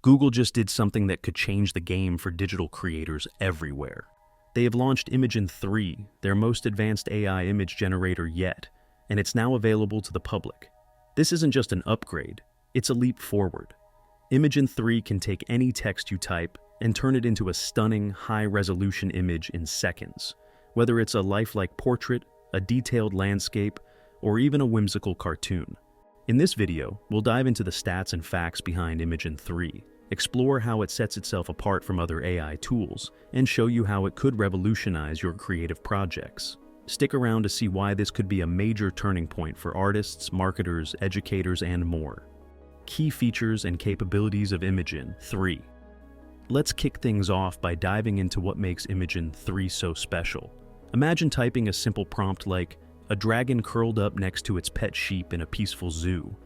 Google just did something that could change the game for digital creators everywhere. They have launched Imagen 3, their most advanced AI image generator yet, and it's now available to the public. This isn't just an upgrade, it's a leap forward. Imagen 3 can take any text you type and turn it into a stunning, high-resolution image in seconds, whether it's a lifelike portrait, a detailed landscape, or even a whimsical cartoon. In this video, we'll dive into the stats and facts behind Imagen 3, explore how it sets itself apart from other AI tools, and show you how it could revolutionize your creative projects. Stick around to see why this could be a major turning point for artists, marketers, educators, and more. Key features and capabilities of Imagen 3. Let's kick things off by diving into what makes Imagen 3 so special. Imagine typing a simple prompt like, "A dragon curled up next to its pet sheep in a peaceful zoo,"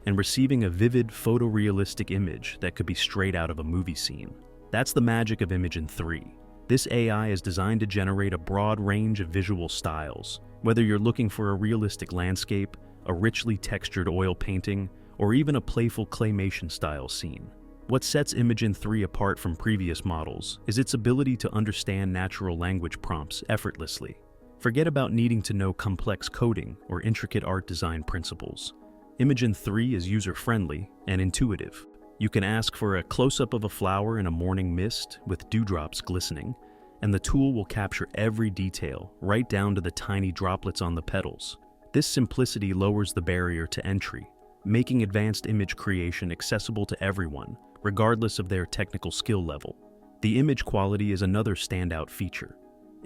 and receiving a vivid, photorealistic image that could be straight out of a movie scene. That's the magic of Imagen 3. This AI is designed to generate a broad range of visual styles, whether you're looking for a realistic landscape, a richly textured oil painting, or even a playful claymation-style scene. What sets Imagen 3 apart from previous models is its ability to understand natural language prompts effortlessly. Forget about needing to know complex coding or intricate art design principles. Imagen 3 is user-friendly and intuitive. You can ask for a close-up of a flower in a morning mist with dewdrops glistening, and the tool will capture every detail, right down to the tiny droplets on the petals. This simplicity lowers the barrier to entry, making advanced image creation accessible to everyone, regardless of their technical skill level. The image quality is another standout feature.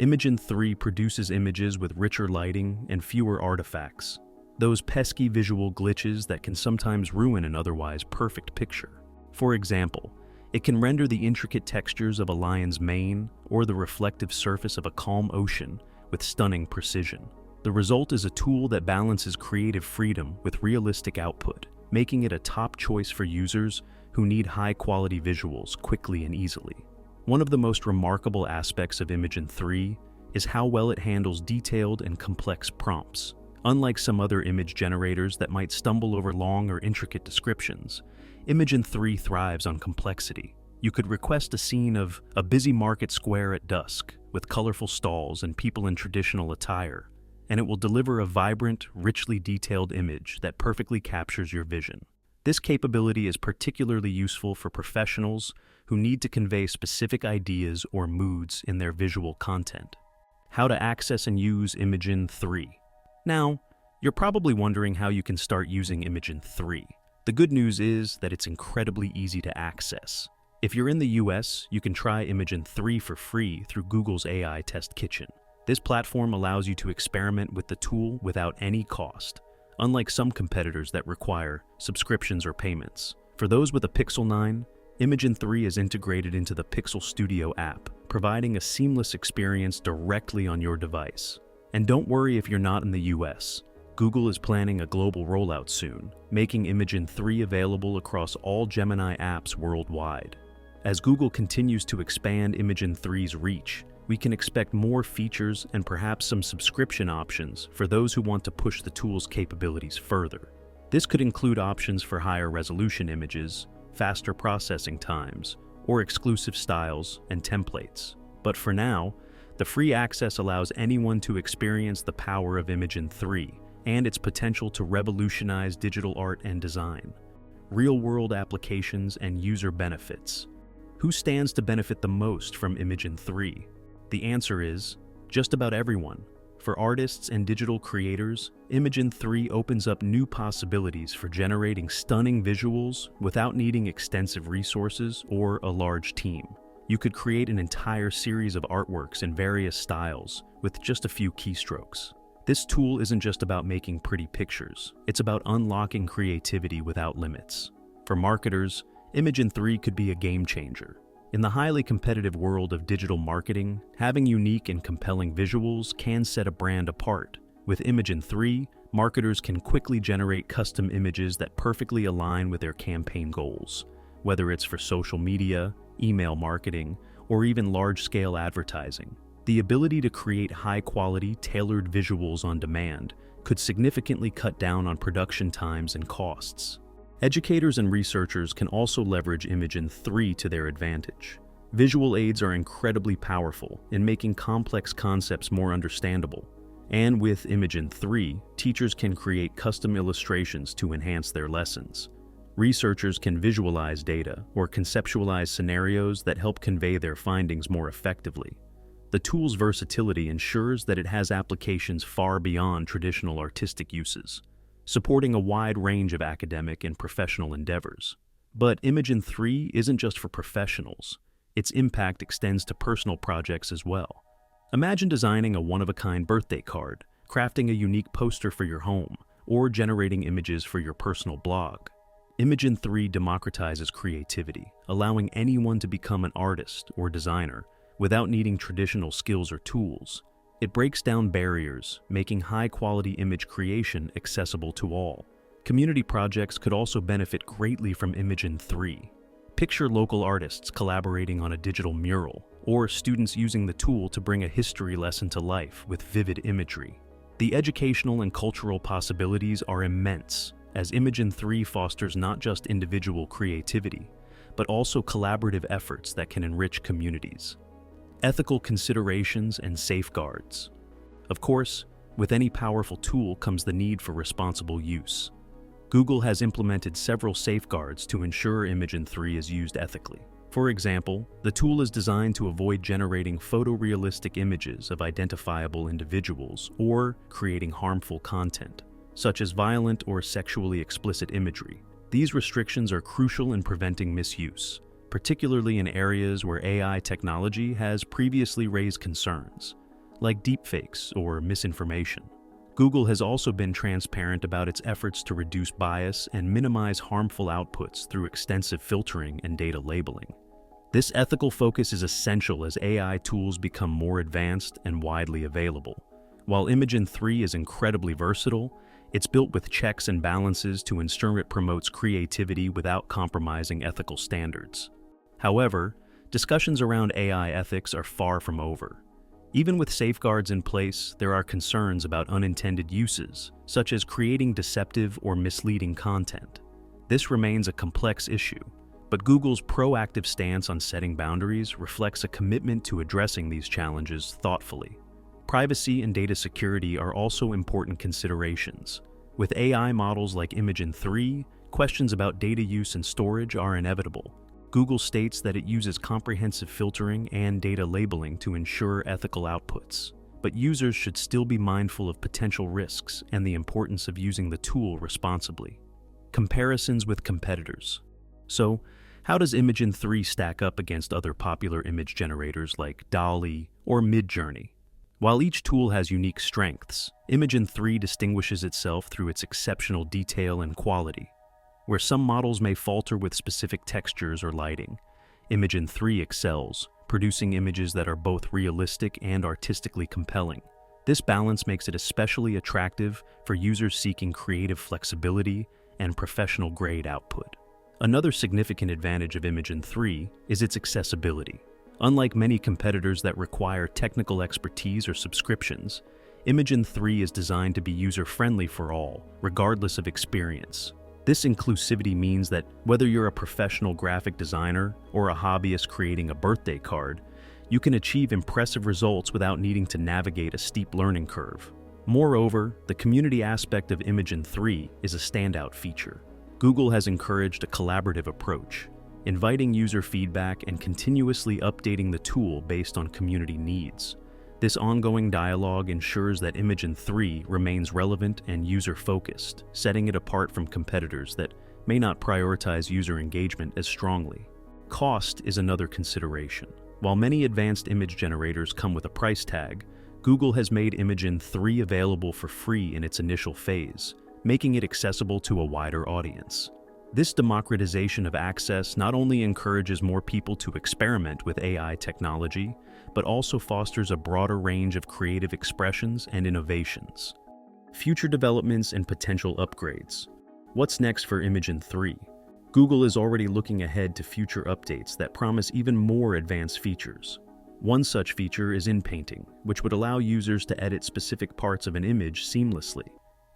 Imagen 3 produces images with richer lighting and fewer artifacts, those pesky visual glitches that can sometimes ruin an otherwise perfect picture. For example, it can render the intricate textures of a lion's mane or the reflective surface of a calm ocean with stunning precision. The result is a tool that balances creative freedom with realistic output, making it a top choice for users who need high-quality visuals quickly and easily. One of the most remarkable aspects of Imagen 3 is how well it handles detailed and complex prompts. Unlike some other image generators that might stumble over long or intricate descriptions, Imagen 3 thrives on complexity. You could request a scene of a busy market square at dusk with colorful stalls and people in traditional attire, and it will deliver a vibrant, richly detailed image that perfectly captures your vision. This capability is particularly useful for professionals who need to convey specific ideas or moods in their visual content. How to access and use Imagen 3. Now, you're probably wondering how you can start using Imagen 3. The good news is that it's incredibly easy to access. If you're in the US, you can try Imagen 3 for free through Google's AI Test Kitchen. This platform allows you to experiment with the tool without any cost, unlike some competitors that require subscriptions or payments. For those with a Pixel 9, Imagen 3 is integrated into the Pixel Studio app, providing a seamless experience directly on your device. And don't worry if you're not in the US. Google is planning a global rollout soon, making Imagen 3 available across all Gemini apps worldwide. As Google continues to expand Imagen 3's reach, we can expect more features and perhaps some subscription options for those who want to push the tool's capabilities further. This could include options for higher resolution images, faster processing times, or exclusive styles and templates. But for now, the free access allows anyone to experience the power of Imagen 3 and its potential to revolutionize digital art and design. Real-world applications and user benefits. Who stands to benefit the most from Imagen 3? The answer is just about everyone. For artists and digital creators, Imagen 3 opens up new possibilities for generating stunning visuals without needing extensive resources or a large team. You could create an entire series of artworks in various styles with just a few keystrokes. This tool isn't just about making pretty pictures, it's about unlocking creativity without limits. For marketers, Imagen 3 could be a game changer. In the highly competitive world of digital marketing, having unique and compelling visuals can set a brand apart. With Imagen 3, marketers can quickly generate custom images that perfectly align with their campaign goals, whether it's for social media, email marketing, or even large-scale advertising. The ability to create high-quality, tailored visuals on demand could significantly cut down on production times and costs. Educators and researchers can also leverage Imagen 3 to their advantage. Visual aids are incredibly powerful in making complex concepts more understandable. And with Imagen 3, teachers can create custom illustrations to enhance their lessons. Researchers can visualize data or conceptualize scenarios that help convey their findings more effectively. The tool's versatility ensures that it has applications far beyond traditional artistic uses, supporting a wide range of academic and professional endeavors. But Imagen 3 isn't just for professionals. Its impact extends to personal projects as well. Imagine designing a one-of-a-kind birthday card, crafting a unique poster for your home, or generating images for your personal blog. Imagen 3 democratizes creativity, allowing anyone to become an artist or designer without needing traditional skills or tools. It breaks down barriers, making high-quality image creation accessible to all. Community projects could also benefit greatly from Imagen 3. Picture local artists collaborating on a digital mural, or students using the tool to bring a history lesson to life with vivid imagery. The educational and cultural possibilities are immense, as Imagen 3 fosters not just individual creativity, but also collaborative efforts that can enrich communities. Ethical considerations and safeguards. Of course, with any powerful tool comes the need for responsible use. Google has implemented several safeguards to ensure Imagen 3 is used ethically. For example, the tool is designed to avoid generating photorealistic images of identifiable individuals or creating harmful content, such as violent or sexually explicit imagery. These restrictions are crucial in preventing misuse, particularly in areas where AI technology has previously raised concerns, like deepfakes or misinformation. Google has also been transparent about its efforts to reduce bias and minimize harmful outputs through extensive filtering and data labeling. This ethical focus is essential as AI tools become more advanced and widely available. While Imagen 3 is incredibly versatile, it's built with checks and balances to ensure it promotes creativity without compromising ethical standards. However, discussions around AI ethics are far from over. Even with safeguards in place, there are concerns about unintended uses, such as creating deceptive or misleading content. This remains a complex issue, but Google's proactive stance on setting boundaries reflects a commitment to addressing these challenges thoughtfully. Privacy and data security are also important considerations. With AI models like Imagen 3, questions about data use and storage are inevitable. Google states that it uses comprehensive filtering and data labeling to ensure ethical outputs, but users should still be mindful of potential risks and the importance of using the tool responsibly. Comparisons with competitors. So, how does Imagen 3 stack up against other popular image generators like DALL-E or Midjourney? While each tool has unique strengths, Imagen 3 distinguishes itself through its exceptional detail and quality. Where some models may falter with specific textures or lighting, Imagen 3 excels, producing images that are both realistic and artistically compelling. This balance makes it especially attractive for users seeking creative flexibility and professional-grade output. Another significant advantage of Imagen 3 is its accessibility. Unlike many competitors that require technical expertise or subscriptions, Imagen 3 is designed to be user-friendly for all, regardless of experience. This inclusivity means that whether you're a professional graphic designer or a hobbyist creating a birthday card, you can achieve impressive results without needing to navigate a steep learning curve. Moreover, the community aspect of Imagen 3 is a standout feature. Google has encouraged a collaborative approach, inviting user feedback and continuously updating the tool based on community needs. This ongoing dialogue ensures that Imagen 3 remains relevant and user-focused, setting it apart from competitors that may not prioritize user engagement as strongly. Cost is another consideration. While many advanced image generators come with a price tag, Google has made Imagen 3 available for free in its initial phase, making it accessible to a wider audience. This democratization of access not only encourages more people to experiment with AI technology, but also fosters a broader range of creative expressions and innovations. Future developments and potential upgrades. What's next for Imagen 3? Google is already looking ahead to future updates that promise even more advanced features. One such feature is inpainting, which would allow users to edit specific parts of an image seamlessly.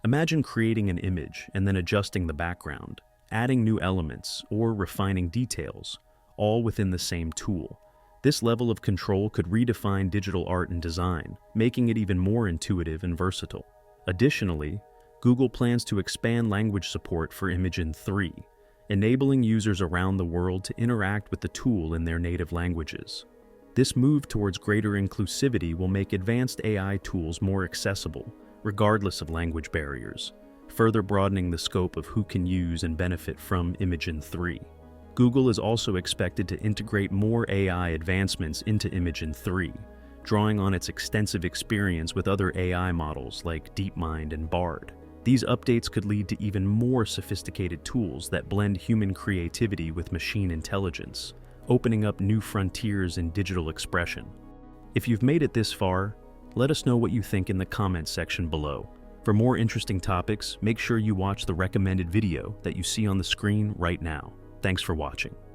Imagine creating an image and then adjusting the background, adding new elements, or refining details, all within the same tool. This level of control could redefine digital art and design, making it even more intuitive and versatile. Additionally, Google plans to expand language support for Imagen 3, enabling users around the world to interact with the tool in their native languages. This move towards greater inclusivity will make advanced AI tools more accessible, regardless of language barriers, further broadening the scope of who can use and benefit from Imagen 3. Google is also expected to integrate more AI advancements into Imagen 3, drawing on its extensive experience with other AI models like DeepMind and Bard. These updates could lead to even more sophisticated tools that blend human creativity with machine intelligence, opening up new frontiers in digital expression. If you've made it this far, let us know what you think in the comments section below. For more interesting topics, make sure you watch the recommended video that you see on the screen right now. Thanks for watching.